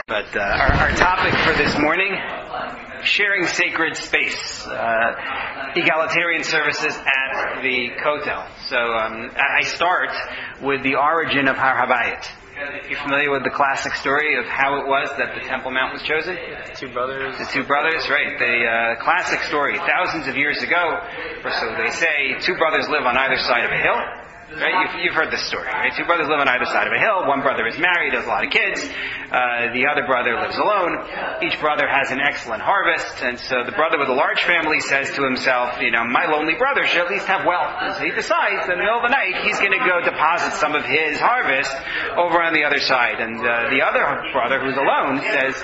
But our topic for this morning, sharing sacred space, egalitarian services at the Kotel. So I start with the origin of Har HaBayit. You're familiar with the classic story of how it was that the Temple Mount was chosen? The two brothers, right? The classic story, thousands of years ago, or so they say, two brothers live on either side of a hill. Right? You've heard this story, right? Two brothers live on either side of a hill. One brother is married, has a lot of kids. The other brother lives alone. Each brother has an excellent harvest. And so the brother with a large family says to himself, my lonely brother should at least have wealth. And so he decides in the middle of the night he's going to go deposit some of his harvest over on the other side. And the other brother who's alone says,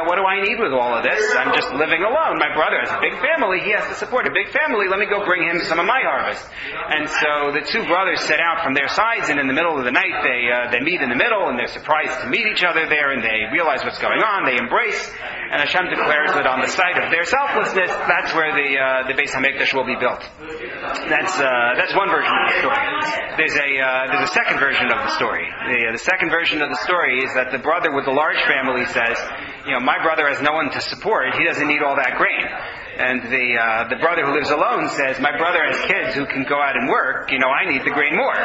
what do I need with all of this? I'm just living alone. My brother has a big family. He has to support a big family. Let me go bring him some of my harvest. And so the two brothers set out from their sides, and in the middle of the night they meet in the middle, and they're surprised to meet each other there, and they realize what's going on. They embrace, and Hashem declares that on the site of their selflessness, that's where the Beis HaMikdash will be built. That's one version of the story. There's a second version of the story. The second version of the story is that the brother with the large family says, my brother has no one to support. He doesn't need all that grain. And the brother who lives alone says, my brother has kids who can go out and work. I need the grain more.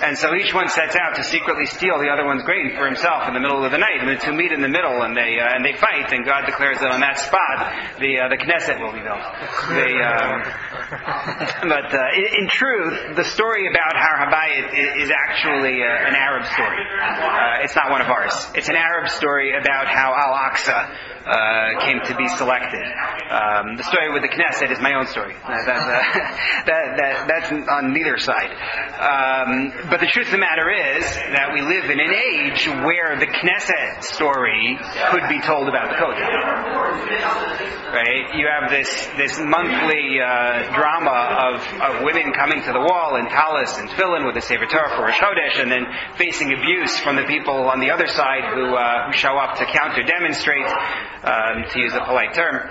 And so each one sets out to secretly steal the other one's grain for himself in the middle of the night. And the two meet in the middle, and they fight. And God declares that on that spot, the Knesset will be built. But in truth, the story about Har HaBayit is actually an Arab story. It's not one of ours. It's an Arab story about how Al-Aqsa came to be selected. The story with the Knesset is my own story. That's on neither side. But the truth of the matter is that we live in an age where the Knesset story could be told about the Kotel. Right? You have this monthly drama of women coming to the wall in talis and tefillin with a Sefer Torah for Rosh Chodesh, and then facing abuse from the people on the other side who show up to counter-demonstrate, to use a polite term.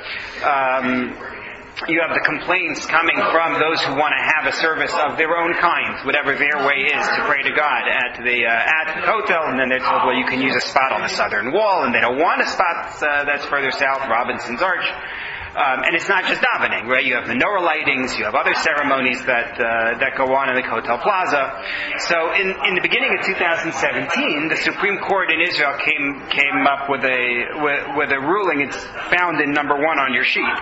You have the complaints coming from those who want to have a service of their own kind, whatever their way is to pray to God at the Kotel, and then they're told, well, you can use a spot on the southern wall, and they don't want a spot that's further south, Robinson's Arch. And it's not just davening, right? You have menorah lightings, you have other ceremonies that go on in the Kotel Plaza. So in the beginning of 2017, the Supreme Court in Israel came up with a ruling. It's found in number 1 on your sheet,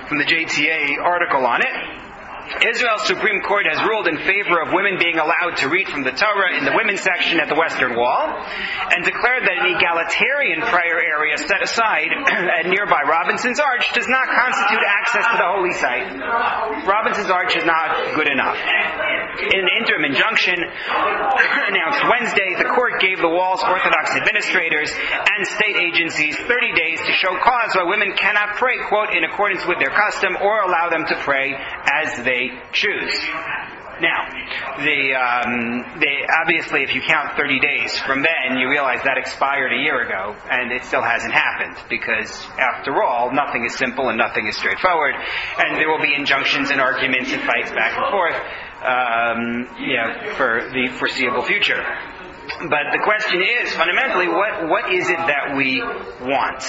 from the JTA article on it. Israel's Supreme Court has ruled in favor of women being allowed to read from the Torah in the women's section at the Western Wall, and declared that an egalitarian prayer area set aside at nearby Robinson's Arch does not constitute access to the holy site. Robinson's Arch is not good enough. In an interim injunction announced Wednesday, the court gave the wall's Orthodox administrators and state agencies 30 days to show cause why women cannot pray, quote, in accordance with their custom, or allow them to pray as they choose. Now, they obviously, if you count 30 days from then, you realize that expired a year ago, and it still hasn't happened, because after all, nothing is simple and nothing is straightforward, and there will be injunctions and arguments and fights back and forth, for the foreseeable future. But the question is, fundamentally, what is it that we want?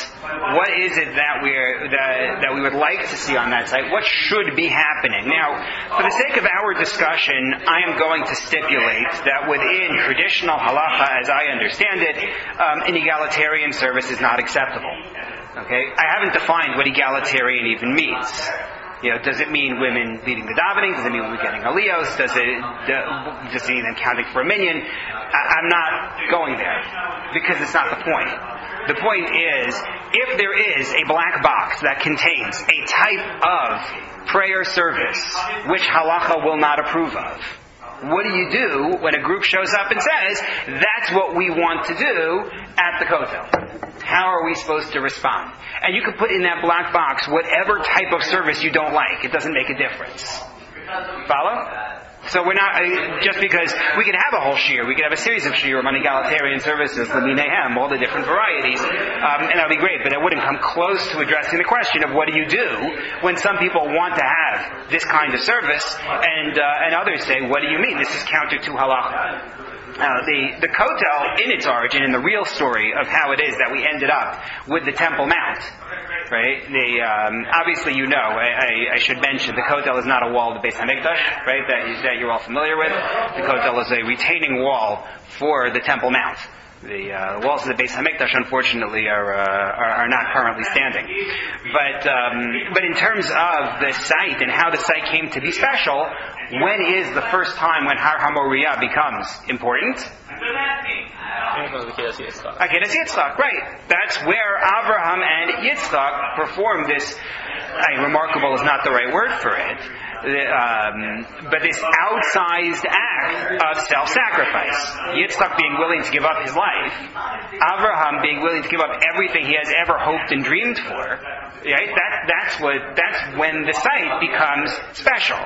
What is it that we would like to see on that site? What should be happening? Now, for the sake of our discussion, I am going to stipulate that within traditional halacha, as I understand it, an egalitarian service is not acceptable. Okay? I haven't defined what egalitarian even means. Does it mean women leading the davening? Does it mean women getting aliyos? Does it mean them counting for a minyan? I'm not going there, because it's not the point. The point is, if there is a black box that contains a type of prayer service which halacha will not approve of, what do you do when a group shows up and says, that's what we want to do at the Kotel? How are we supposed to respond? And you can put in that black box whatever type of service you don't like. It doesn't make a difference. Follow? So we're not, just because we could have a whole shiur, we could have a series of shiur on egalitarian services, l'mineihem, all the different varieties, and that would be great, but it wouldn't come close to addressing the question of what do you do when some people want to have this kind of service, and others say, what do you mean? This is counter to halachah. The Kotel, in its origin, in the real story of how it is that we ended up with the Temple Mount, right? Obviously, I should mention the Kotel is not a wall of the Beis Hamikdash, right? That you're all familiar with. The Kotel is a retaining wall for the Temple Mount. The walls of the Beis Hamikdash, unfortunately, are not currently standing. But in terms of the site and how the site came to be special, when is the first time when Har HaMoriah becomes important? Akedas Yitzchak, right. That's where Avraham and Yitzchak performed this, remarkable is not the right word for it, but this outsized act of self-sacrifice. Yitzchak being willing to give up his life, Avraham being willing to give up everything he has ever hoped and dreamed for. Right? That's when the site becomes special.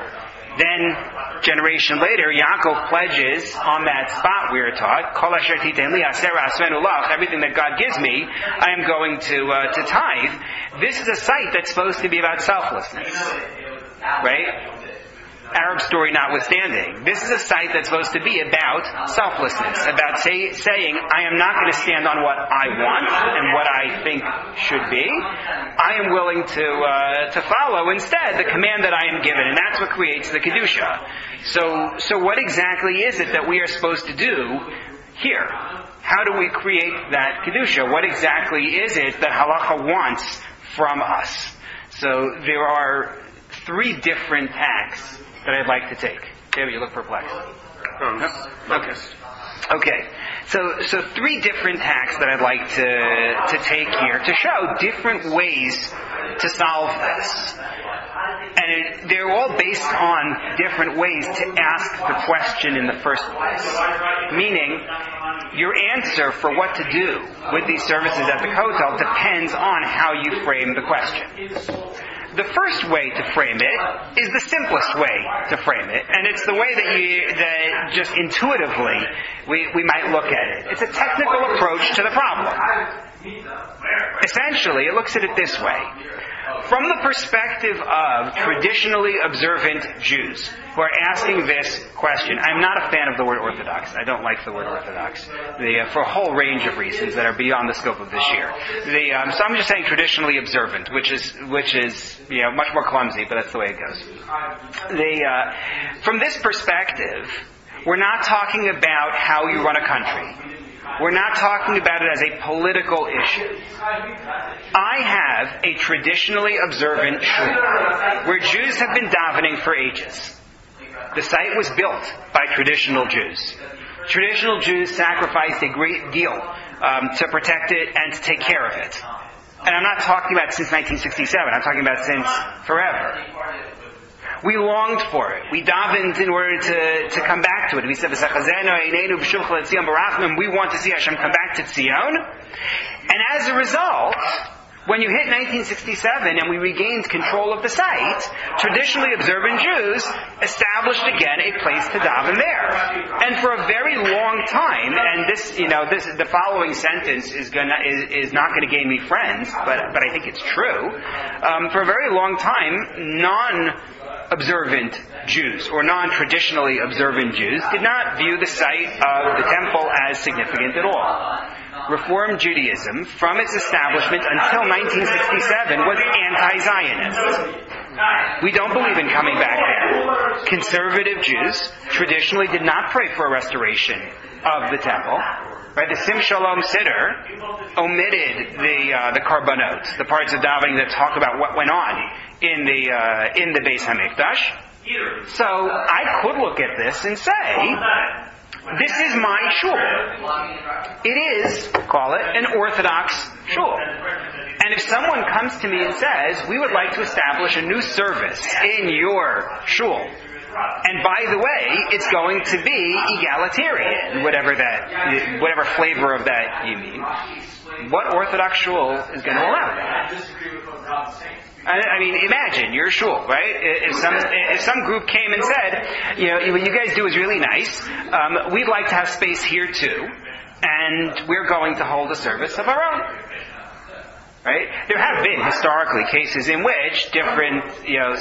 Then, generation later, Yaakov pledges on that spot we were taught, Kol asher titen li asera asvenu lach, everything that God gives me, I am going to tithe. This is a site that's supposed to be about selflessness. Right? Arab story notwithstanding. This is a site that's supposed to be about selflessness, about saying, I am not going to stand on what I want and what I think should be. I am willing to follow instead the command that I am given, and that's what creates the Kedusha. So what exactly is it that we are supposed to do here? How do we create that Kedusha? What exactly is it that halacha wants from us? So there are 3 different tacks that I'd like to take. David, you look perplexed. Okay. So 3 different tacks that I'd like to take here to show different ways to solve this. And they're all based on different ways to ask the question in the first place. Meaning, your answer for what to do with these services at the Kotel depends on how you frame the question. The first way to frame it is the simplest way to frame it, and it's the way that just intuitively we might look at it. It's a technical approach to the problem. Essentially, it looks at it this way. From the perspective of traditionally observant Jews who are asking this question, I'm not a fan of the word Orthodox. I don't like the word Orthodox for a whole range of reasons that are beyond the scope of this year. So I'm just saying traditionally observant, which is much more clumsy, but that's the way it goes. From this perspective, we're not talking about how you run a country. We're not talking about it as a political issue. I have a traditionally observant shiur where Jews have been davening for ages. The site was built by traditional Jews. Traditional Jews sacrificed a great deal to protect it and to take care of it. And I'm not talking about since 1967. I'm talking about since forever. We longed for it. We davened in order to come back to it. We said, we want to see Hashem come back to Tzion. And as a result, when you hit 1967 and we regained control of the site, traditionally observant Jews established again a place to daven there. And for a very long time, and the following sentence is not going to gain me friends, but I think it's true. For a very long time, non-observant Jews or non-traditionally observant Jews did not view the site of the temple as significant at all. Reform Judaism, from its establishment until 1967, was anti-Zionist. We don't believe in coming back there. Conservative Jews traditionally did not pray for a restoration of the temple. Right, the Sim Shalom Siddur omitted the Karbanot, the parts of davening that talk about what went on in the Beis Hamikdash. So I could look at this and say, this is my shul. It is, call it, an Orthodox shul. And if someone comes to me and says, we would like to establish a new service in your shul, and by the way, it's going to be egalitarian, whatever flavor of that you mean, what Orthodox shul is going to allow that? I mean, imagine you're a shul, right? If some group came and said, what you guys do is really nice. We'd like to have space here too, and we're going to hold a service of our own. Right? There have been historically cases in which different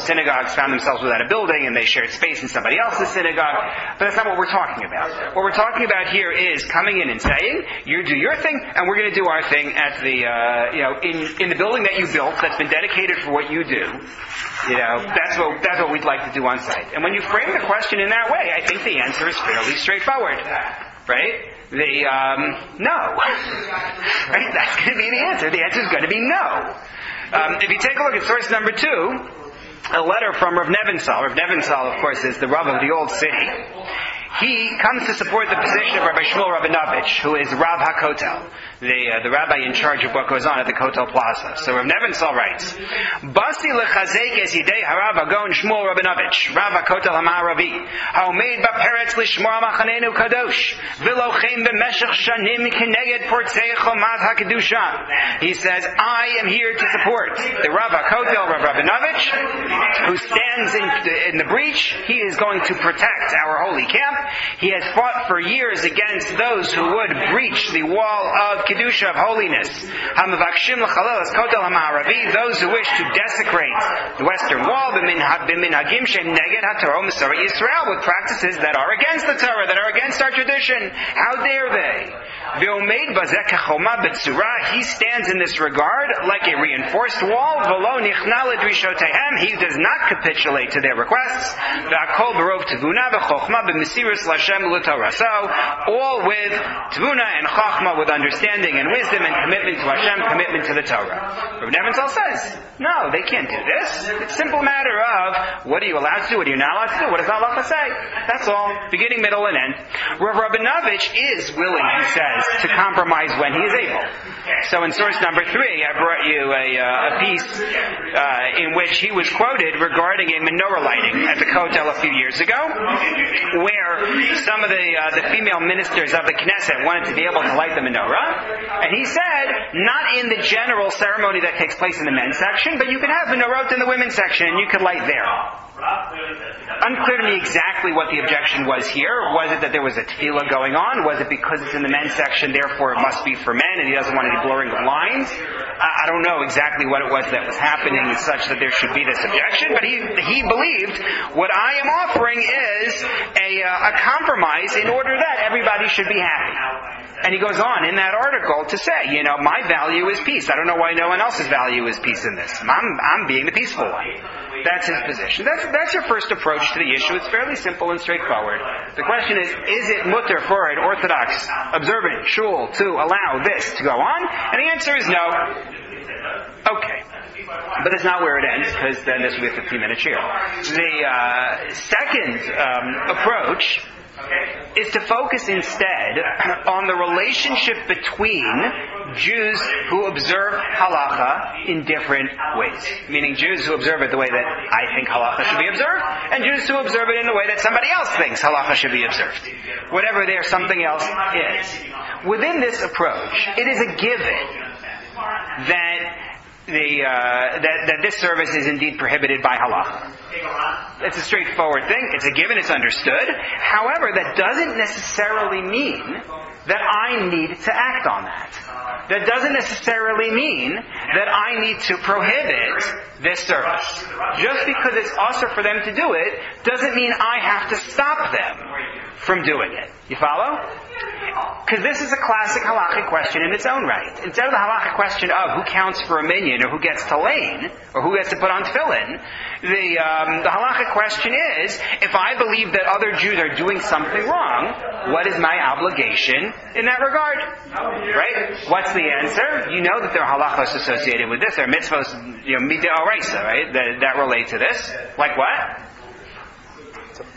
synagogues found themselves without a building and they shared space in somebody else's synagogue, but that's not what we're talking about. What we're talking about here is coming in and saying, you do your thing and we're going to do our thing at the in the building that you built that's been dedicated for what you do. That's what we'd like to do on site. And when you frame the question in that way, I think the answer is fairly straightforward. Right? No. Right? That's going to be the answer. The answer is going to be no. If you take a look at source number 2, a letter from Rav Nebenzahl. Rav Nebenzahl, of course, is the Rav of the old city. He comes to support the position of Rabbi Shmuel Rabinovich, who is Rav HaKotel, the rabbi in charge of what goes on at the Kotel Plaza. So Rav Nebenzahl writes, Basi lechazek es yidei harav hagon Shmuel Rabinovich, Rav HaKotel HaMa'aravi, ha'omed ba'peretz lishmor ha'machanenu kadosh, v'lochem b'meshech shanim k'neged portzei chomat ha'kedusha. He says, I am here to support the Rav HaKotel, Rav Rabinovich, who stands in the breach. He is going to protect our holy camp. He has fought for years against those who would breach the wall of Kedusha, of holiness. Those who wish to desecrate the western wall, with practices that are against the Torah, that are against our tradition. How dare they? He stands in this regard like a reinforced wall. He does not capitulate to their requests. So, all with tvuna and chachma, with understanding and wisdom and commitment to Hashem, commitment to the Torah. Rav Nebenzahl says, no, they can't do this. It's a simple matter of, what are you allowed to do, what are you not allowed to do, what does halacha say? That's all. Beginning, middle, and end. Rav Rabinovich is willing, he says, to compromise when he is able. So in source number 3, I brought you a piece in which he was quoted regarding a menorah lighting at the Kotel a few years ago, where some of the female ministers of the Knesset wanted to be able to light the menorah. And he said, not in the general ceremony that takes place in the men's section, but you can have menorot in the women's section and you can light there. Unclear to me exactly what the objection was here. Was it that there was a tefillah going on? Was it because it's in the men's section, therefore it must be for men, and he doesn't want any blurring of lines? I don't know exactly what it was that was happening such that there should be this objection, but he believed what I am offering is a compromise in order that everybody should be happy. And he goes on in that article to say, my value is peace. I don't know why no one else's value is peace in this. I'm being the peaceful one. That's his position. That's your first approach to the issue. It's fairly simple and straightforward. The question is it mutter for an Orthodox observant shul to allow this to go on? And the answer is no. Okay. But it's not where it ends, because then this will be a 15-minute shiur. The second approach is to focus instead on the relationship between Jews who observe halacha in different ways. Meaning Jews who observe it the way that I think halacha should be observed, and Jews who observe it in the way that somebody else thinks halacha should be observed. Whatever their something else is. Within this approach, it is a given that that this service is indeed prohibited by halacha. It's a straightforward thing. It's a given. It's understood. However, that doesn't necessarily mean that I need to act on that. That doesn't necessarily mean that I need to prohibit this service. Just because it's usher for them to do it doesn't mean I have to stop them from doing it. You follow? Because this is a classic halachic question in its own right. Instead of the halachic question of who counts for a minyan, or who gets to lane, or who gets to put on tefillin, the halachic question is, if I believe that other Jews are doing something wrong, what is my obligation in that regard? Right? What's the answer? You know that there are halachos associated with this. There are mitzvos, midoraisa, right, that relate to this. Like what?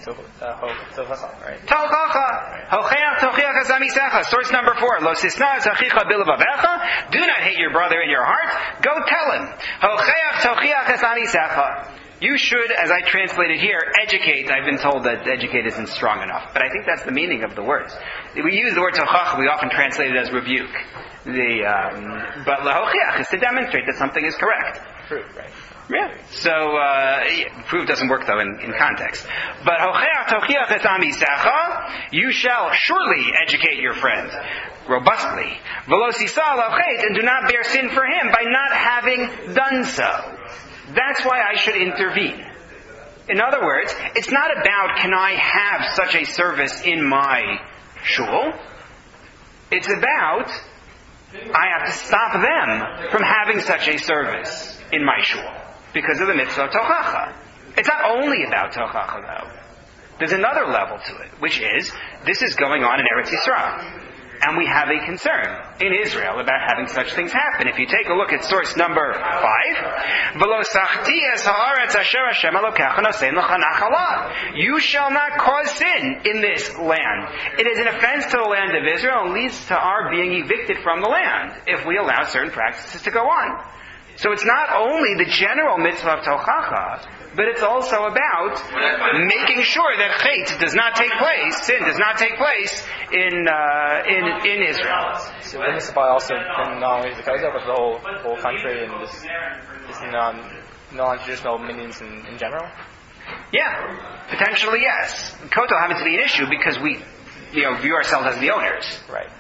Source number 4. Lo sisna zachicha bilavavecha. Do not hate your brother in your heart. Go tell him. You should, as I translated here, educate. I've been told that educate isn't strong enough, but I think that's the meaning of the words. We use the word tochach, we often translate it as rebuke. But lahochiach is to demonstrate that something is correct. Proof, right? Yeah. So proof doesn't work though in context. But you shall surely educate your friend robustly. And do not bear sin for him by not having done so. That's why I should intervene. In other words, it's not about can I have such a service in my shul. It's about I have to stop them from having such a service in my shul because of the mitzvah of tochacha. It's not only about tochacha though. There's another level to it, which is this is going on in Eretz Yisrael. And we have a concern in Israel about having such things happen. If you take a look at source number 5, you shall not cause sin in this land. It is an offense to the land of Israel and leads to our being evicted from the land if we allow certain practices to go on. So it's not only the general mitzvah of tochacha, but it's also about making sure that chait does not take place, sin does not take place in Israel. So wouldn't this apply also in not only the Kotel, but the whole country and this non-traditional minions in general? Yeah, potentially yes. Kotel happens to be an issue because we view ourselves as the owners. Right.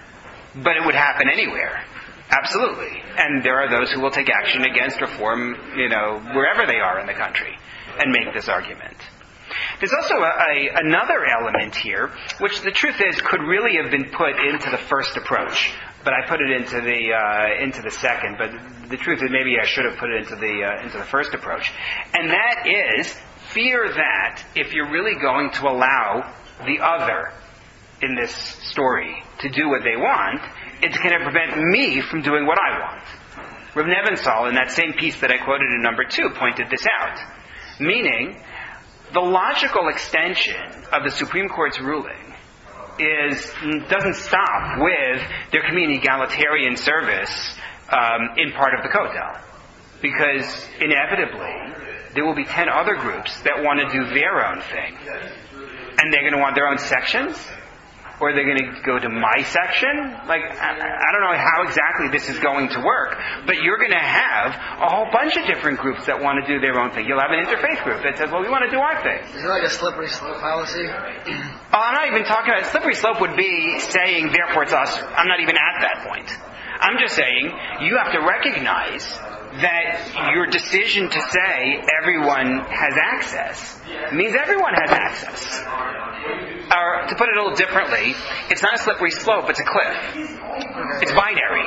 But it would happen anywhere. Absolutely. And there are those who will take action against reform, wherever they are in the country and make this argument. There's also another element here, which the truth is could really have been put into the first approach, but I put it into the second. But the truth is maybe I should have put it into the first approach, and that is fear that if you're really going to allow the other in this story to do what they want, it's going to prevent me from doing what I want. Rav Nebenzahl, in that same piece that I quoted in number 2, pointed this out. Meaning, the logical extension of the Supreme Court's ruling doesn't stop with their community egalitarian service in part of the Kotel. Because inevitably, there will be 10 other groups that want to do their own thing. And they're going to want their own sections? Or they're going to go to my section? I don't know how exactly this is going to work, but you're going to have a whole bunch of different groups that want to do their own thing. You'll have an interfaith group that says, well, we want to do our thing. Is it like a slippery slope policy? I'm not even talking about slippery slope would be saying, therefore it's us. I'm not even at that point. I'm just saying, you have to recognize that your decision to say everyone has access means everyone has access. Or, to put it a little differently, it's not a slippery slope, it's a cliff. It's binary.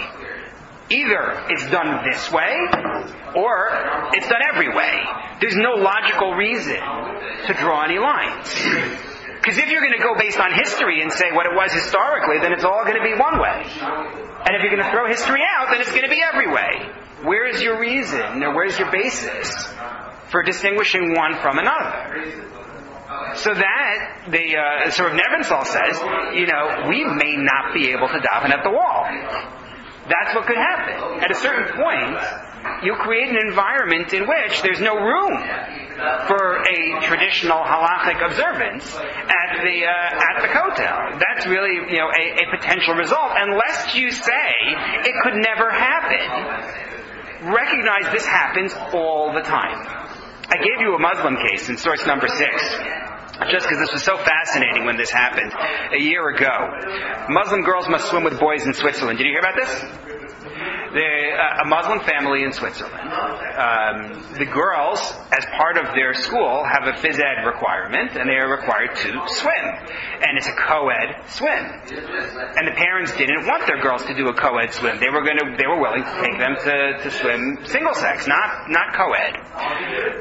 Either it's done this way, or it's done every way. There's no logical reason to draw any lines. Because if you're going to go based on history and say what it was historically, then it's all going to be one way. And if you're going to throw history out, then it's going to be every way. Where is your reason, or where's your basis for distinguishing one from another? So that, sort of Nebenzahl says, we may not be able to daven at the wall. That's what could happen. At a certain point, you create an environment in which there's no room for a traditional halachic observance at the Kotel. That's really, a potential result. Unless you say it could never happen, recognize this happens all the time. I gave you a Muslim case in source number 6. Just because this was so fascinating when this happened a year ago. Muslim girls must swim with boys in Switzerland. Did you hear about this? A Muslim family in Switzerland. The girls, as part of their school, have a phys ed requirement, and they are required to swim. And it's a co-ed swim. And the parents didn't want their girls to do a co-ed swim. They were willing to take them to swim single sex, not co-ed.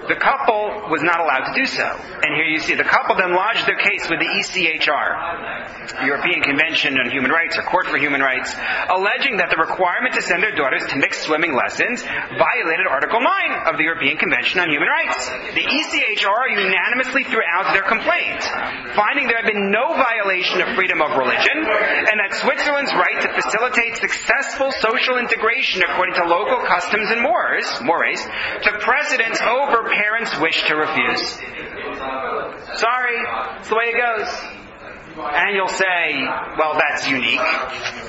The couple was not allowed to do so. And here you see the couple then lodged their case with the ECHR, European Convention on Human Rights, or Court for Human Rights, alleging that the requirement to send their daughters to mixed swimming lessons violated Article 9 of the European Convention on Human Rights. The ECHR unanimously threw out their complaint, finding there had been no violation of freedom of religion, and that Switzerland's right to facilitate successful social integration according to local customs and mores took precedence over parents' wish to refuse. Sorry, it's the way it goes. And you'll say, well, that's unique.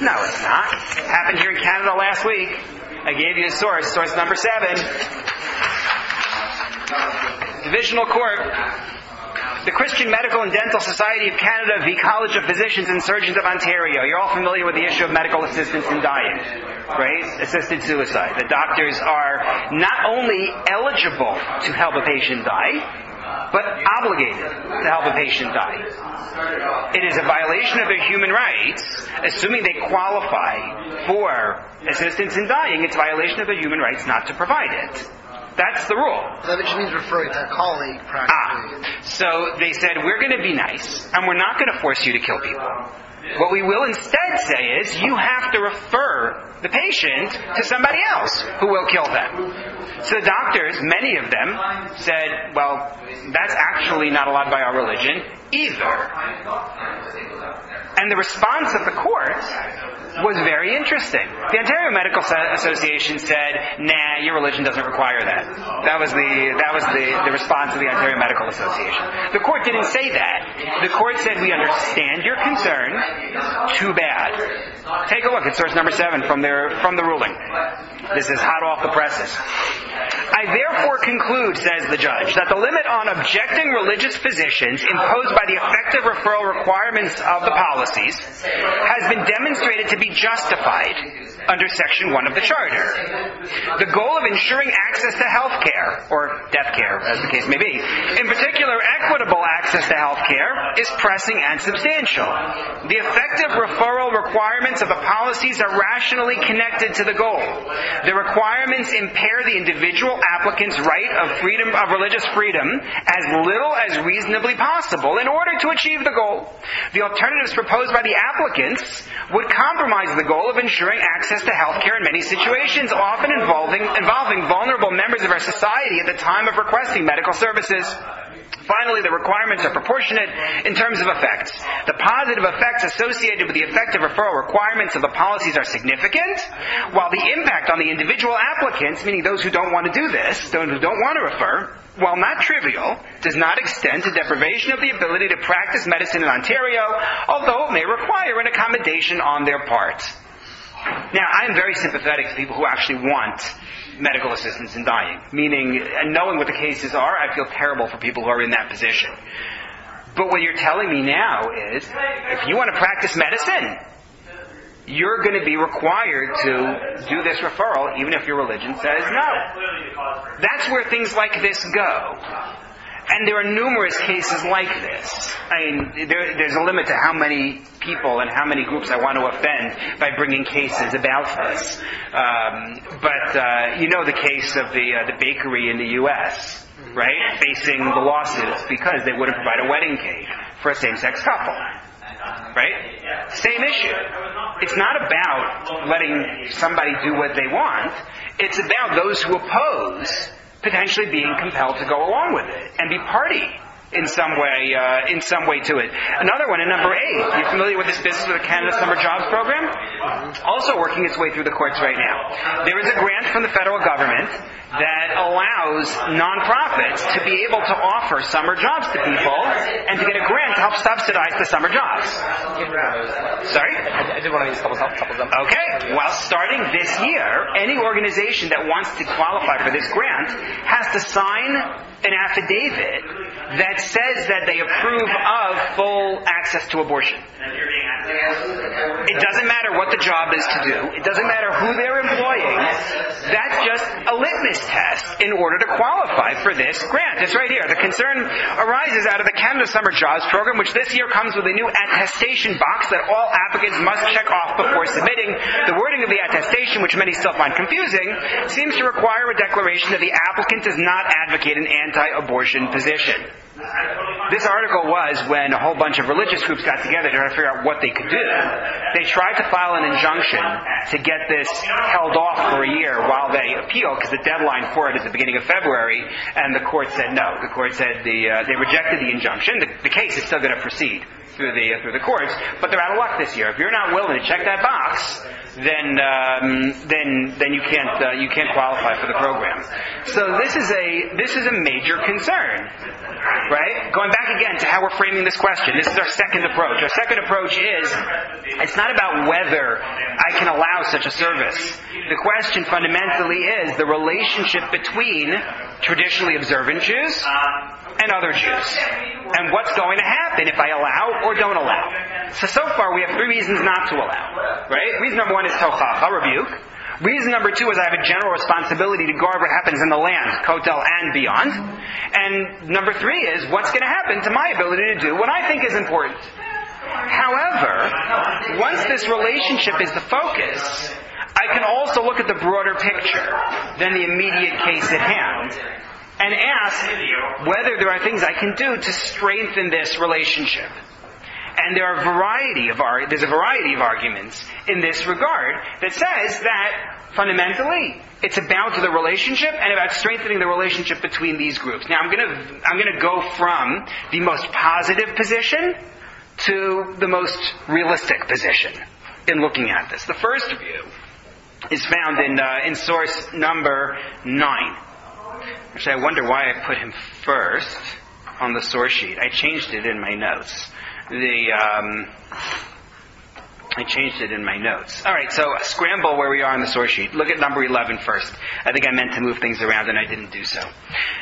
No, it's not. Happened here in Canada last week. I gave you a source number 7. Divisional Court. The Christian Medical and Dental Society of Canada v. College of Physicians and Surgeons of Ontario. You're all familiar with the issue of medical assistance in dying, right? Assisted suicide. The doctors are not only eligible to help a patient die, but obligated to help a patient die. It is a violation of their human rights, assuming they qualify for assistance in dying, it's a violation of their human rights not to provide it. That's the rule. That means referring to a colleague, practically. So they said, we're going to be nice, and we're not going to force you to kill people. What we will instead say is, you have to refer the patient to somebody else who will kill them. So the doctors, many of them, said, well, that's actually not allowed by our religion either. And the response of the court was very interesting. The Ontario Medical Association said, nah, your religion doesn't require that. That was the response of the Ontario Medical Association. The court didn't say that. The court said, we understand your concern. Too bad. Take a look at source number 7 from the ruling. This is hot off the presses. I therefore conclude, says the judge, that the limit on objecting religious physicians imposed by the effective referral requirements of the policies has been demonstrated to be justified under Section 1 of the Charter. The goal of ensuring access to health care, or death care, as the case may be, in particular equitable access to health care, is pressing and substantial. The effective referral requirements of the policies are rationally connected to the goal. The requirements impair the individual applicant's right of religious freedom as little as reasonably possible in order to achieve the goal. The alternatives proposed by the applicants would compromise the goal of ensuring access to health care in many situations, often involving vulnerable members of our society at the time of requesting medical services. Finally, the requirements are proportionate in terms of effects. The positive effects associated with the effective referral requirements of the policies are significant, while the impact on the individual applicants, meaning those who don't want to do this, those who don't want to refer, while not trivial, does not extend to deprivation of the ability to practice medicine in Ontario, although it may require an accommodation on their part. Now, I am very sympathetic to people who actually want medical assistance in dying. Meaning, and knowing what the cases are, I feel terrible for people who are in that position. But what you're telling me now is, if you want to practice medicine, you're going to be required to do this referral, even if your religion says no. That's where things like this go. And there are numerous cases like this. I mean, there's a limit to how many people and how many groups I want to offend by bringing cases about this. But you know the case of the bakery in the U.S., right? Facing the lawsuits because they wouldn't provide a wedding cake for a same-sex couple. Right? Same issue. It's not about letting somebody do what they want. It's about those who oppose potentially being compelled to go along with it and be party in some way to it. Another one, in number 8, you're familiar with this business with the Canada Summer Jobs Program? Also working its way through the courts right now. There is a grant from the federal government that allows nonprofits to be able to offer summer jobs to people and to get a grant to help subsidize the summer jobs. Sorry? I did one of these couple of them. Okay. Well, starting this year, any organization that wants to qualify for this grant has to sign an affidavit that says that they approve of full access to abortion. It doesn't matter what the job is to do. It doesn't matter who they're employing. That's just a litmus test in order to qualify for this grant. It's right here. The concern arises out of the Canada Summer Jobs Program, which this year comes with a new attestation box that all applicants must check off before submitting. The wording of the attestation, which many still find confusing, seems to require a declaration that the applicant does not advocate an anti-abortion position. This article was when a whole bunch of religious groups got together to try to figure out what they could do. They tried to file an injunction to get this held off for a year while they appeal, because the deadline for it is the beginning of February, and the court said no. The court said they rejected the injunction. The case is still going to proceed through the courts, but they're out of luck this year. If you're not willing to check that box, then you can't qualify for the program. So this is a major concern, right? Going back again to how we're framing this question. This is our second approach. Our second approach is, it's not about whether I can allow such a service. The question fundamentally is the relationship between traditionally observant Jews and other Jews. And what's going to happen if I allow or don't allow. So far we have 3 reasons not to allow. Right? Reason number 1 is tochacha, rebuke. Reason number 2 is I have a general responsibility to guard what happens in the land, Kotel and beyond. And number 3 is what's going to happen to my ability to do what I think is important. However, once this relationship is the focus, I can also look at the broader picture than the immediate case at hand and ask whether there are things I can do to strengthen this relationship. And there's a variety of arguments in this regard that says that fundamentally it's about the relationship and about strengthening the relationship between these groups. Now I'm going to go from the most positive position to the most realistic position in looking at this. The first view is found in source number 9. Actually, I wonder why I put him first on the source sheet. I changed it in my notes. I changed it in my notes. All right, so scramble where we are on the source sheet. Look at number 11 first. I think I meant to move things around and I didn't do so.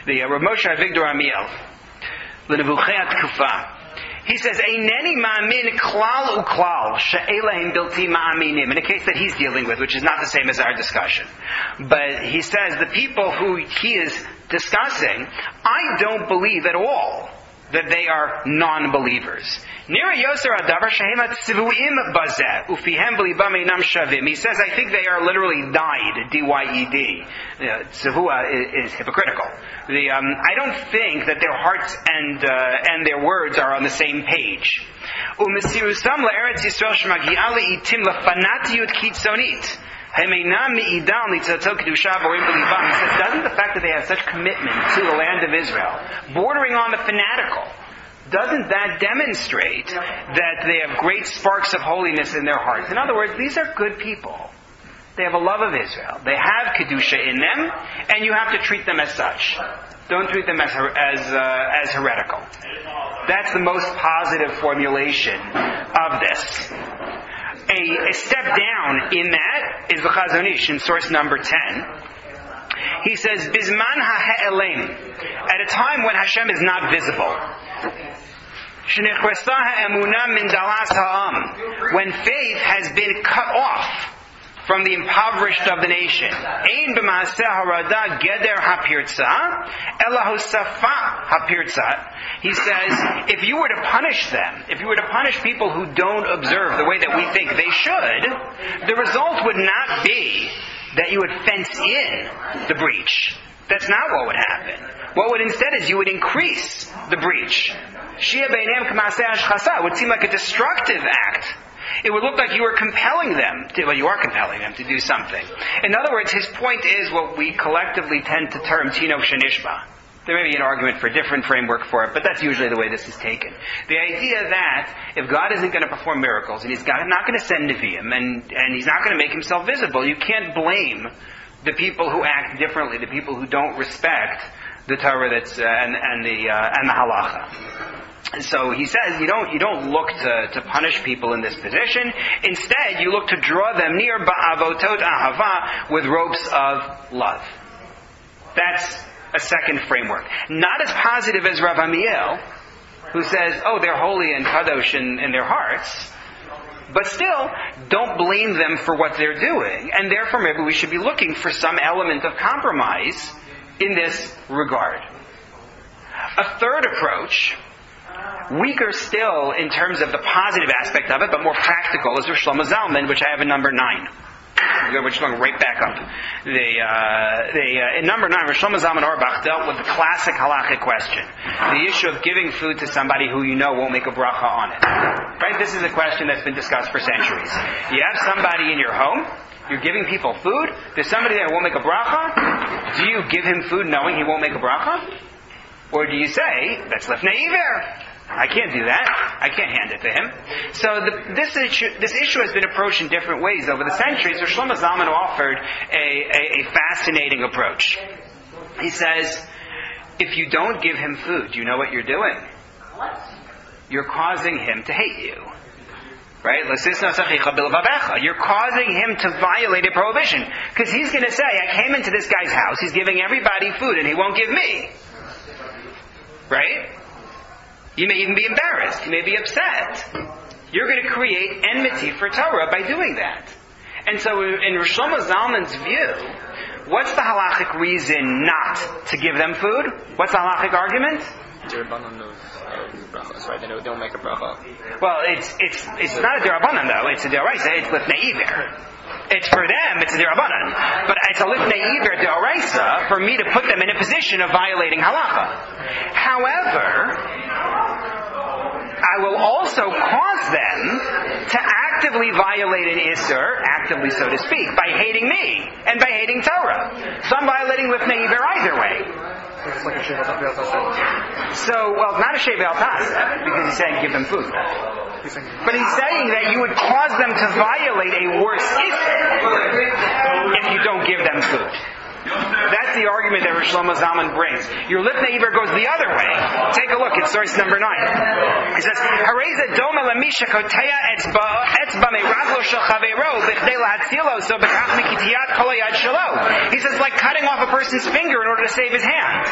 The Rabbi Mordechai Torczyner Egalitarian. He says, Eineni ma'amin klal uklal she'elaim bilti ma'aminim. In a case that he's dealing with, which is not the same as our discussion. But he says, the people who he is discussing, I don't believe at all that they are non-believers. He says, I think they are literally dyed, D-Y-E-D. Tzivua is hypocritical. I don't think that their hearts and their words are on the same page. He says, doesn't the fact that they have such commitment to the land of Israel, bordering on the fanatical, doesn't that demonstrate that they have great sparks of holiness in their hearts? In other words, these are good people. They have a love of Israel. They have Kedusha in them, and you have to treat them as such. Don't treat them as heretical. That's the most positive formulation of this. A step down in that is the Chazon Ish in source number 10. He says, Bizman ha'e'elem, at a time when Hashem is not visible. Shenichwesa ha'emunah min dalas ha'am, when faith has been cut off from the impoverished of the nation. Ein b'maaseh harada geder hapirtza, ela hosafa hapirtza. He says, if you were to punish them, if you were to punish people who don't observe the way that we think they should, the result would not be that you would fence in the breach. That's not what would happen. What would instead is you would increase the breach. Shia beinam k'maaseh hashchasa would seem like a destructive act. It would look like you were compelling them you are compelling them to do something. In other words, his point is what we collectively tend to term tinok shenishba. There may be an argument for a different framework for it, but that's usually the way this is taken. The idea that if God isn't going to perform miracles, and He's not going to send Nevi'im, and He's not going to make Himself visible, you can't blame the people who act differently, the people who don't respect the Torah and the halacha. So he says you don't look to punish people in this position. Instead, you look to draw them near ba'avotot ahava with ropes of love. That's a second framework. Not as positive as Rav Amiel, who says, they're holy and kadosh in their hearts, but still, don't blame them for what they're doing. And therefore, maybe we should be looking for some element of compromise in this regard. A third approach, weaker still in terms of the positive aspect of it, but more practical, is Rosh Shlomo Zalman, which I have in number 9. We're just going right back up. In number 9, Rosh Shlomo Zalman Auerbach dealt with the classic halachic question. The issue of giving food to somebody who you know won't make a bracha on it. Right? This is a question that's been discussed for centuries. You have somebody in your home, you're giving people food, there's somebody there who won't make a bracha. Do you give him food knowing he won't make a bracha? Or do you say, that's lifnei iver? I can't do that. I can't hand it to him. So this issue has been approached in different ways over the centuries. So Shlomo Zalman offered a fascinating approach. He says, if you don't give him food, you know what you're doing? You're causing him to hate you. Right? You're causing him to violate a prohibition. Because he's going to say, I came into this guy's house, he's giving everybody food, and he won't give me. Right? You may even be embarrassed. You may be upset. You're going to create enmity for Torah by doing that. And so in Rosh Shlomo Zalman's view, what's the halachic reason not to give them food? What's the halachic argument? Right? They don't make a bracha. Well, it's not a derabanan though. It's a deraisa. It's lifnei iver. It's for them. It's a derabanan, but it's a lifnei iver deraisa for me to put them in a position of violating halacha. However, I will also cause them to actively violate an isur, actively so to speak, by hating me and by hating Torah. So I'm violating lifnei iver either way. It's like a shevel tasa. So, well, not a shevel tasa, because he's saying give them food. But he's saying that you would cause them to violate a worse isur if you don't give them food. That's the argument that Rosh Shlomo Zalman brings. Your lifnei iver goes the other way. Take a look at source number 9. It says, "Hareza doma lamisha kotea etzba me'raglo shel chaveiro b'chdei lahatzilo so b'kach mikitiyat kol hayad shelo." He says, like cutting off a person's finger in order to save his hand.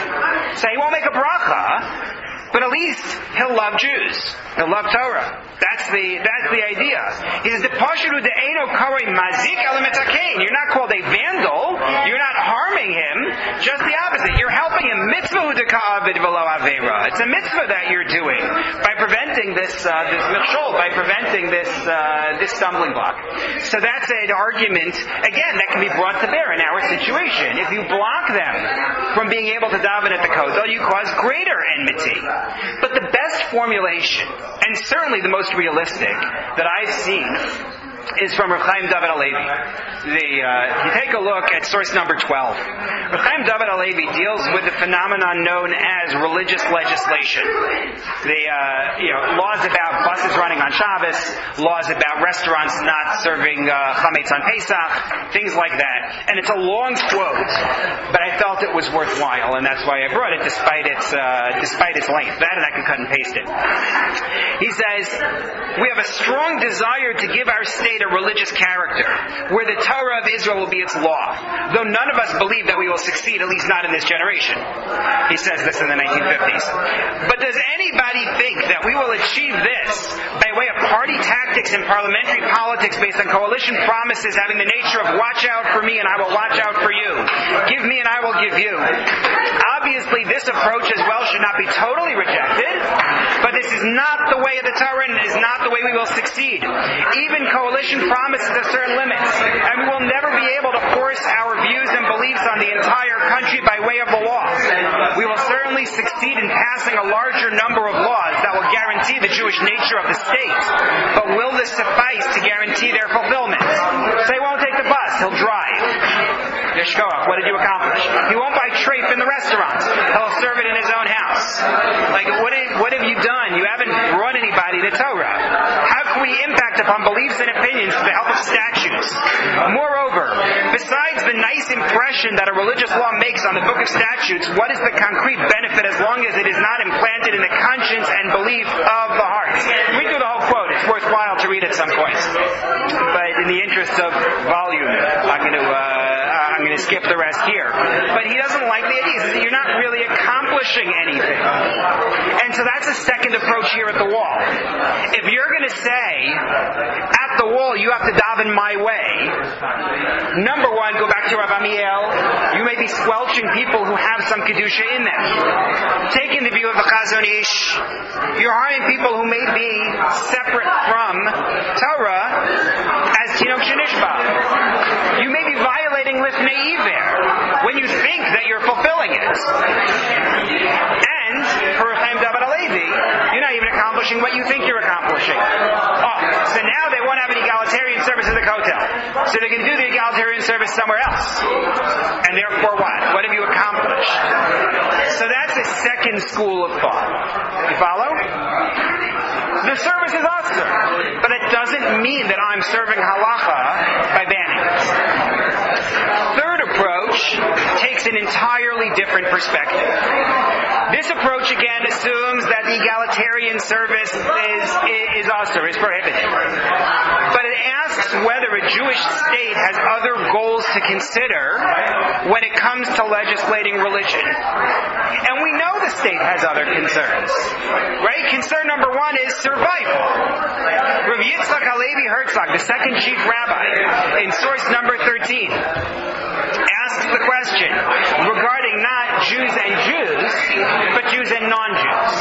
So he won't make a bracha, but at least he'll love Jews. He'll love Torah. That's the idea. He says, you're not called a vandal. You're not harming him. Just the opposite. You're helping him. It's a mitzvah that you're doing by preventing this mikshol, by preventing this stumbling block. So that's an argument, again, that can be brought to bear in our situation. If you block them from being able to daven at the Kotel, you cause greater enmity. But the best formulation, and certainly the most realistic that I've seen, is from Reb Chaim David HaLevi. You take a look at source number 12. Reb Chaim David HaLevi deals with the phenomenon known as religious legislation. Laws about buses running on Shabbos, laws about restaurants not serving chametz on Pesach, things like that. And it's a long quote, but I felt it was worthwhile, and that's why I brought it, despite its length. That, and I can cut and paste it. He says, "We have a strong desire to give our state a religious character, where the Torah of Israel will be its law, though none of us believe that we will succeed, at least not in this generation." He says this in the 1950s. "But does anybody think that we will achieve this by way of party tactics and parliamentary politics based on coalition promises having the nature of watch out for me and I will watch out for you, give me and I will give you? Obviously, this approach as well should not be totally rejected, but this is not the way of the Torah and it is not the way we will succeed. Even coalition promises a certain limits, and we will never be able to force our views and beliefs on the entire country by way of the law. We will certainly succeed in passing a larger number of laws that will guarantee the Jewish nature of the state, but will this suffice to guarantee their fulfillment? So he won't take the bus, he'll drive. Yeshkoach, what did you accomplish? He won't buy treif in the restaurant, he'll serve it in his own house. Like, what have you done? You haven't brought anybody to Torah. How can we impact upon beliefs and opinions with the help of statutes? Moreover, besides the nice impression that a religious law makes on the book of statutes, what is the concrete benefit as long as it is not implanted in the conscience and belief of the heart?" Read through the whole quote. It's worthwhile to read at some point. But in the interest of volume, I'm going to skip the rest here. But he doesn't like the idea. He says that you're not really accomplishing anything. And so that's a second approach here at the wall. If you're going to say, at the wall, you have to daven my way, number one, go back to Rav Amiel, you may be squelching people who have some kedusha in them. Taking the view of the Chazon Ish, you're harming people who may be separate from Torah as Tinok Shenishba. You may be violating lifnei iver when you think that you're fulfilling it. And for Chaim David HaLevi, you're not even accomplishing what you think you're accomplishing. So now they won't have an egalitarian service at the Kotel. So they can do the egalitarian service somewhere else. And therefore what? What have you accomplished? So that's a second school of thought. You follow? The service is asur, but it doesn't mean that I'm serving halacha by banning it. Third approach takes an entirely different perspective. This approach again assumes that the egalitarian service is prohibited. But it asks whether a Jewish state has other goals to consider when it comes to legislating religion. And we know the state has other concerns. Right? Concern number one is survival. Rabbi Yitzchak Halevi Herzog, the second chief rabbi, in source number 13, asks the question regarding not Jews and Jews, but Jews and non-Jews.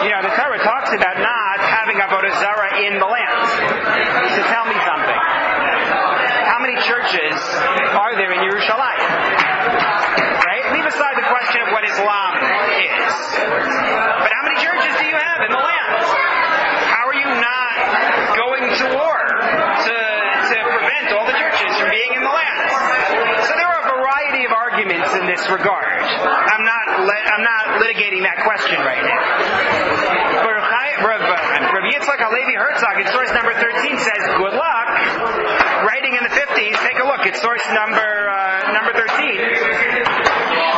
The Torah talks about not having avodah zarah in the land. So tell me something. How many churches are there in Yerushalayim? Right? Leave aside the question of what Islam is. But how many churches do you have in the land? How are you not going to war to prevent all the churches from being in the land? So there are a variety of arguments in this regard. I'm not litigating that question right now. Rabbi Yitzchak Halevi Herzog in source number 13 says, good luck. Writing in the 50s, take a look at source number 13.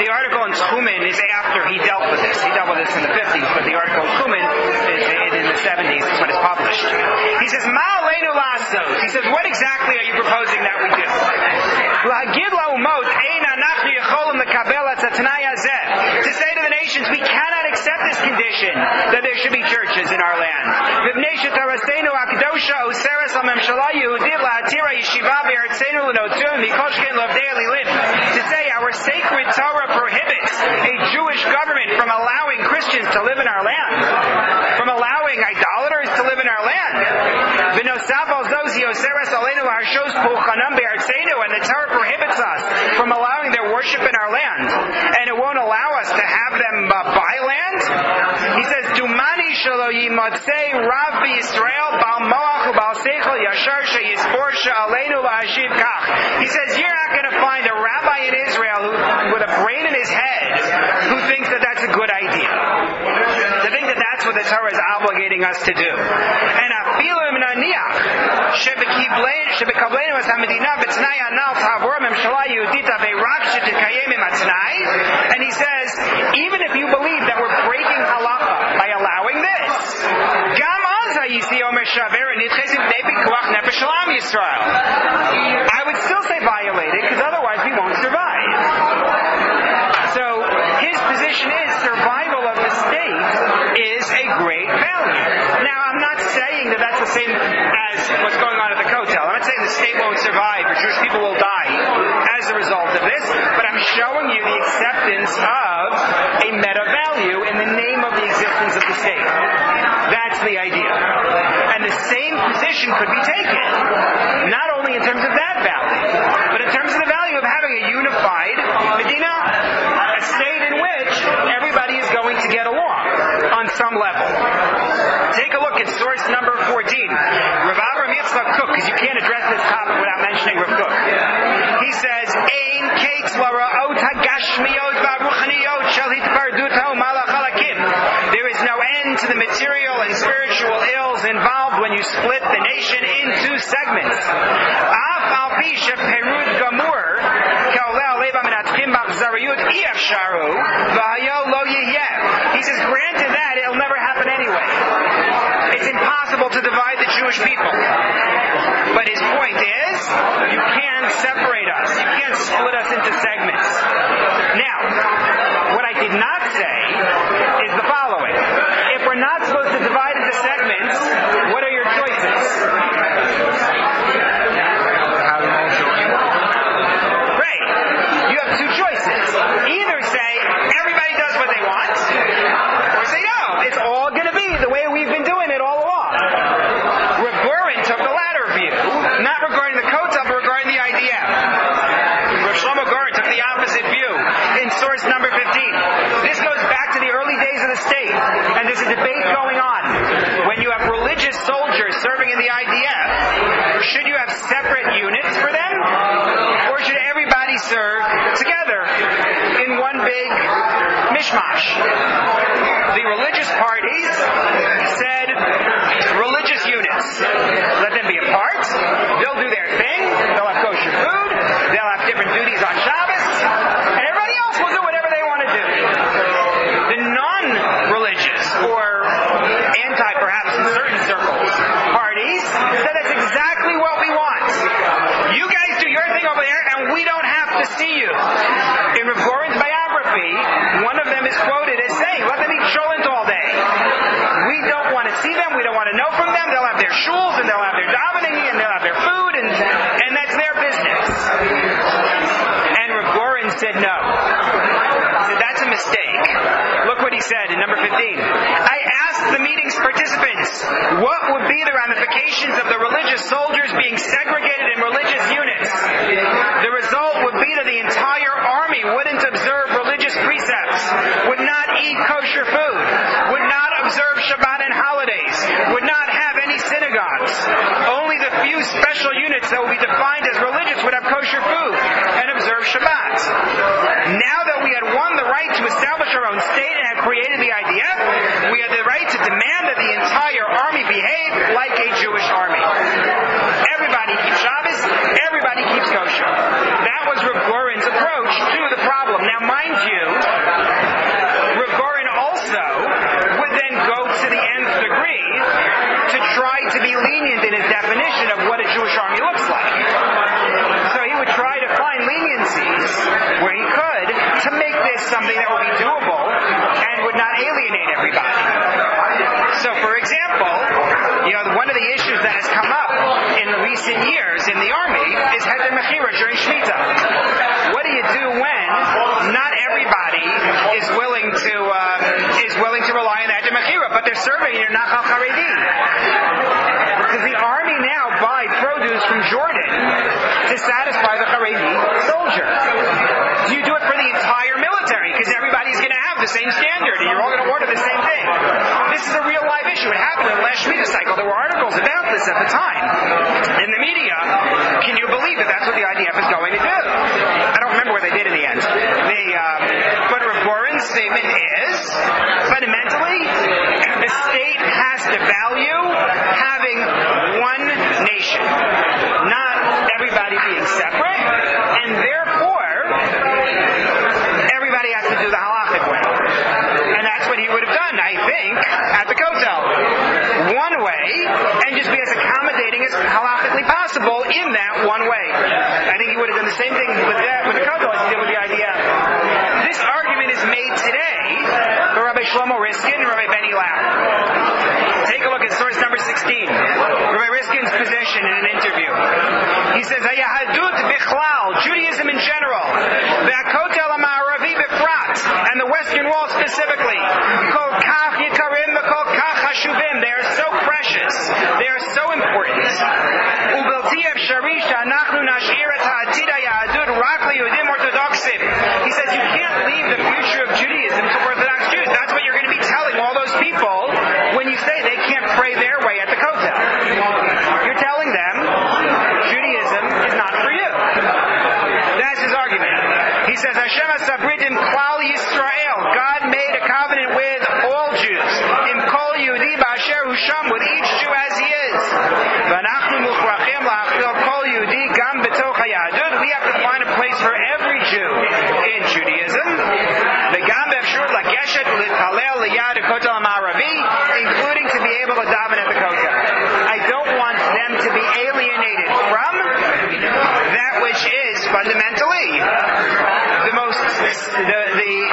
The article in Tchumen is after he dealt with this. He dealt with this in the 50s, but the article in Tchumen is in the 70s when it's published. He says, Ma aleinu lasos. He says, what exactly are you proposing that we do? Lahagid la'umot ein anachnu yecholim lekabel atznai hazeh. To say to the nations, we cannot accept this condition that there should be churches in our land. Mipnei shetorasenu hakdosha useres hamemshala yehudit lahatira yeshiva be'artzenu l'notzum mikol sheken l'avdei elilin. To say our sacred Torah prohibits a Jewish government from allowing Christians to live in our land, from allowing idolaters to live in our land. V'nosaf al zozi oseres aleinu hashos pulchanam be'artzenu, and the Torah prohibits us from allowing their worship in our land, and it won't allow us to have them buy land. He says, Dumani shelo yimatzei rav b'Yisrael bal moach u'bal seichel yashar sheyispor she'aleinu la'ashiv kach. He says, you're not going to find a rabbi in Israel with a brain in his head who thinks that that's a good idea. To think that that's what the Torah is obligating us to do. And afilu imnaniach shebekableinu as hamedina b'tnai anal ta'avor memshala yehudita ve'rak shetikayem im atznai. And he says, even if you believe that we're breaking halacha by allowing this, gam az hayisi omer shaver nitches b'nei pikuach nefesh shel Yisrael. I would still say violate it, because otherwise we won't survive. So his position is survival of the state is a great value. Now, I'm not saying that that's the same as what's going on at the Kotel. I'm not saying the state won't survive or Jewish people will die as a result of this, but I'm showing you the acceptance of a meta value in the name of the existence of the state. That's the idea. And the same position could be taken, not only in terms of that value, but in terms of the value of having a unified Medina, a state in which everybody is going to get along on some level. Take a look at source number 14. Rav Avram Yitzchak Kook, because you can't address this topic without mentioning Rav Kook. He says, Ein kates lara'ot hagashmiyot v'aruchaniyot shel hitparduto malach halakim. There is no end to the material and spiritual ills involved when you split the nation into segments. Af al pi sheperud gamur ka'oleh aleva menatchim b'achzariyut iyafsharu v'hayo lo yihyeh. He says, granted that, it'll never happen anyway. It's impossible to divide the Jewish people. But his point is, you can't separate us. You can't split us into segments. Now, what I did not say is the following. If we're not supposed to divide into segments, what are your choices? Right. You have two choices. Either say, everybody does what they want, or say, no, it's all going to be the way we've been doing it all along. Rav Goren took the latter view, not regarding the Kotel, but regarding the IDF. Rav Shlomo Goren took the opposite view in source number 15. This goes back to the early days of the state, and there's a debate going on. When you have religious soldiers serving in the IDF, should you have separate units for them, or should everybody serve together in one big mishmash? The religious parties said, religious units, let them be apart, they'll do their thing, they'll have kosher food, they'll have different duties on Shabbos, and everybody else will do whatever they want to do. to see you. In Rav Goren's biography, one of them is quoted as saying, let them eat cholent all day. We don't want to see them, we don't want to know from them, they'll have their shuls, and they'll have their davening, and they'll have their food, and that's their business. And Rav Goren said no. He said, that's a mistake. Look what he said in number 15. I asked the meeting's participants, what would be the ramifications of the religious soldiers being segregated in religious units? The result would be that the entire army wouldn't observe religious precepts, would not eat kosher food, would not observe Shabbat and holidays, would not have any synagogues. Only the few special units that will be defined as religious would have kosher food and observe Shabbat. Now that we had won the right to establish our own state and had created the IDF, we had the right to demand that the entire army behave like a Jewish army. Everybody keeps Shabbos, everybody keeps kosher. That was Rav Goren's approach to the problem. Now, mind you, Rav Goren also would then go to the nth degree to try to be lenient in his definition of what a Jewish army looks like. So he would try to find leniencies where he could to make this something that would be doable and would not alienate everybody. So, for example, one of the issues that has come up in recent years in the army is heter mechira during Shemitah. What do you do when not everybody is willing to rely on heter mechira, but they're serving in your nachal charedi? Because the army now buy produce from Jordan to satisfy the Haredi soldier. Do you do it for the entire military? Because everybody's going to have the same standard and you're all going to order the same thing. This is a real live issue. It happened in the last Shemitah cycle. There were articles about this at the time in the media. Can you believe that that's what the IDF is going to do? I don't remember what they did in the end. But Rav Goren's statement is, fundamentally, the state has to value having one nation, not everybody being separate, and therefore everybody has to do the halachic way. And that's what he would have done, I think, at the Kotel. One way, and just be as accommodating as halachically possible in that one way. I think he would have done the same thing with the Kotel as he did with the IDF. This argument is made today by Rabbi Shlomo Riskin and Rabbi Benny Lau. Take a look at source number 16. Rabbi Riskin's position in an interview. He says, Hayahadut bichlal, Judaism in general, Kotel Ma'aravi befrat, and the Western Wall specifically, Kol kach yikarim, Kol kach hashuvim, they are so precious, they are so important. Ubelti efshari she'anachnu nash'ir et ha'atid ha'yahadut rak le'Yehudim Orthodoxim. He says you can't leave the future of Judaism to Orthodox Jews. That's what you're going to be telling all those people when you say they can't pray their way at the Kotel. You're telling them Judaism is not for you. That's his argument. He says, Hashem hasabritim klal Yisrael. God made a covenant with all Jews. Im kol Yehudi ba'asher hu sham, with each Jew as he is. V'anachnu muchrachim la'achil kol Yehudi gam b'toch ha'yahadut. We have to find a place for every Jew in Judaism. V'gam b'efshur lageshet l'thalel liyad Kotel Ma'aravi, including to be able to daven at the Kotel. I don't want them to be alienated from that which is fundamentally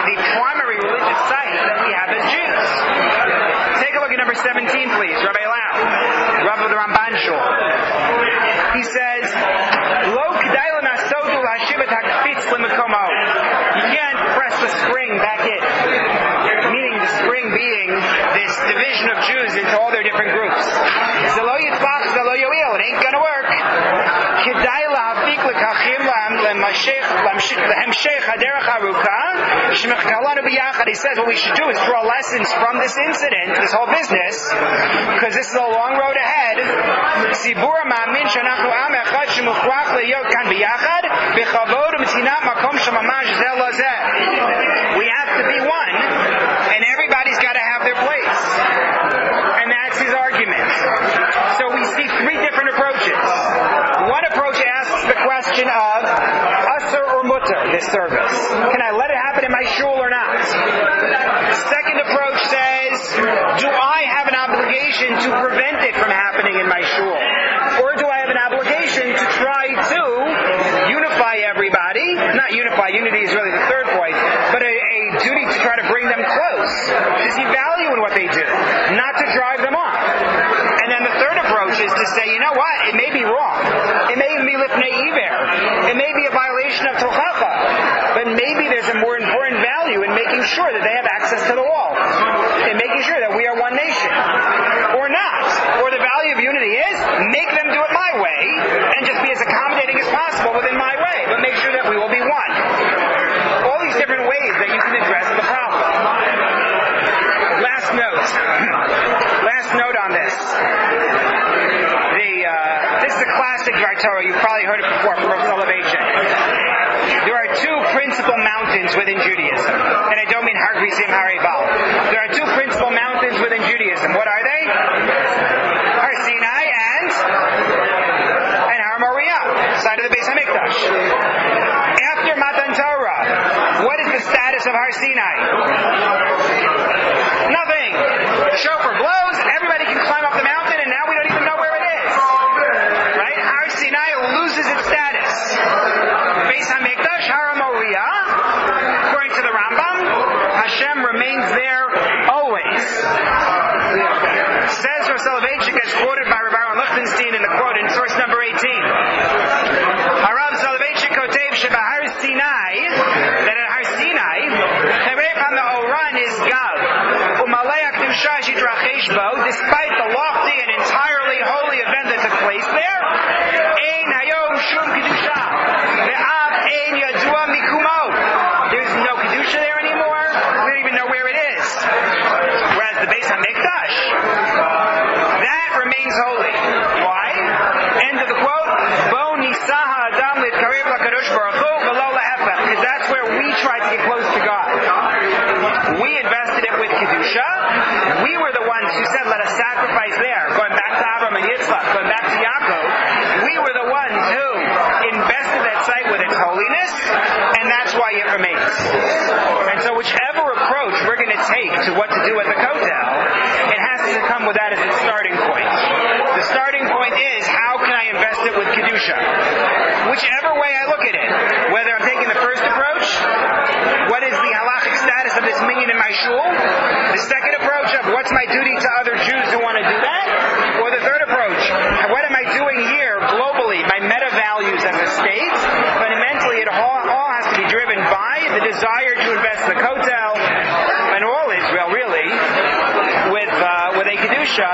the primary religious site that we have as Jews. Take a look at number 17, please. Rabbi Lau, Rav of the Ramban Shul. He says, Lo k'day l'nasodu l'hashiv et ha'kfitz l'mekomo. You can't press the spring back in. Meaning the spring being this division of Jews into all their different groups. Zelo yitzlach, zelo yoil. It ain't gonna work. K'day l'hafik l'kachim l'hemshech haderech haruka. He says what we should do is draw lessons from this incident, this whole business, because this is a long road ahead. We have to be one, and everybody's got to have their place. And that's his argument. So we see three different approaches. One approach asks the question of Asur or Mutter, this service. Can I let it happen in my shul or not? Second approach says, do I have an obligation to prevent it from happening in my shul? Or do I have an obligation to try to unify everybody, not unify. Unity is really the third point, but a duty to try to bring them close, to see value in what they do, not to drive them off. And then the third approach is to say, you know what? It may be wrong. It may even be lifnei iver. It may be a violation of tochacha, but maybe there's a more important value in making sure that they have access to the wall, in making sure that we are one nation, or not. Or the value of unity is make them do it my way and just be as accommodating as possible within my way, but make sure that we will be one. All these different ways that you can address the problem. Last note on this. This is a classic Dvar Torah. You've probably heard it before from Rav Soloveitchik. There are two principal mountains within Judaism, and I don't mean Har Gerizim, Har Ebal. There are two principal mountains within Judaism. What are they? Har Sinai and Har Moriah, side of the Beis Hamikdash. After Matan Torah, what is the status of Har Sinai? Nothing. The shofar blows, everybody can climb up the mountain, and now we don't even know where it is. Right? Har Sinai loses its status. Beis Hamikdash, Har Moriah, according to the Rambam, Hashem remains there always. Says Rav Soloveitchik, as quoted by Rabbi Lichtenstein in the quote in source number 18. Harav Soloveitchik kotev shebahar Sinai, that at Har Sinai, Teref HaMe'oran is Gal, Umalei HaKdusha shitrachesh bo, despite the lofty and entirely holy event that took place there, Ein hayom shum kedusha, ve'av ein yadua mikumo. There's no kedusha there anymore. We don't even know where it is. Whereas the Beis Hamikdash, that remains holy. Why? End of the quote. Bo nisaha adam litkarev lakadosh baruch hu v'lo lehefech. Because that's where we tried to get close to God. We invested it with kedusha. We were the ones who said, let us sacrifice there. Going back to Abraham and Yitzchak, going back to Yaakov. We were the ones who invested that site with its holiness, and that's why it remains. And so whichever approach we're going to take to what to do at the Kotel, it has to come with that as its starting point. The starting point is, how can I invest it with kedusha? Whichever way I look at it, whether I'm taking the first approach, what is the halachic status of this minyan in my shul? The second approach of what's my duty to other Jews who want to do that? Or the third approach, what am I doing here globally, my meta values as a state? Fundamentally, it all has to be driven by the desire to invest in the Kotel and all Israel, really, with a kedusha